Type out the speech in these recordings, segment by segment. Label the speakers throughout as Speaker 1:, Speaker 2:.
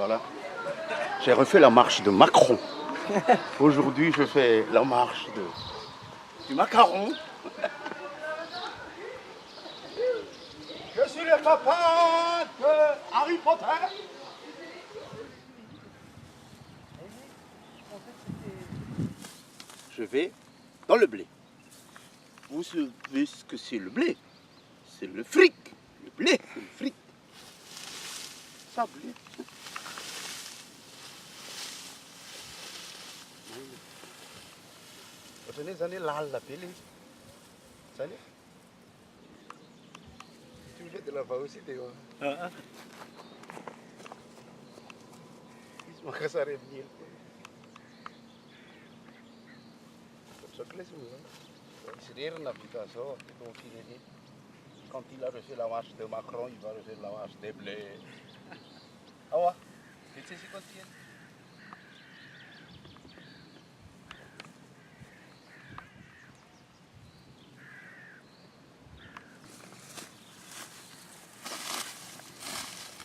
Speaker 1: Voilà. J'ai refait la marche de Macron. Aujourd'hui, je fais la marche du macaron. Je suis le papa de Harry Potter. Je vais dans le blé. Vous savez ce que c'est le blé? C'est le fric. Le blé, c'est le fric. Ça, blé. Tenez, ça n'est là, la pile. Ça n'est. Tu voulais de la voix aussi, tu vois. Il se manque ça revenir. Ça plaît, c'est rire dans la Picasso, quand il a refait la marche de Macron, il va refaire la marche des blés. Ah ouais, tu sais ce qu'on tient?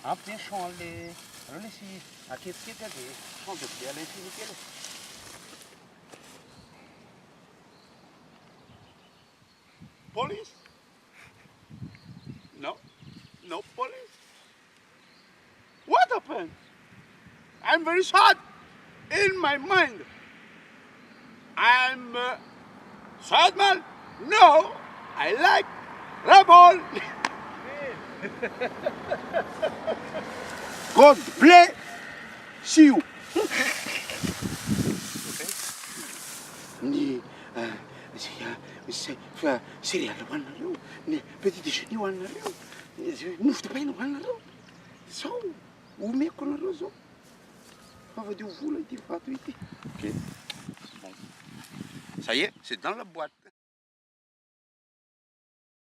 Speaker 1: Après, chanter, relâcher, à qu'est-ce qu'il y a de chanter, allez, finir. Police? No, no police. What happened? I'm very sad in my mind. I'm a sad man. No, I like rebel. God bless you. Ni cereal one now, ni petit déjeuner one now, mouf de pain one now. So, où met qu'on a raison? On va dire vous là, dire pas tout. Ok. Bon. Ça y est, c'est dans la boîte.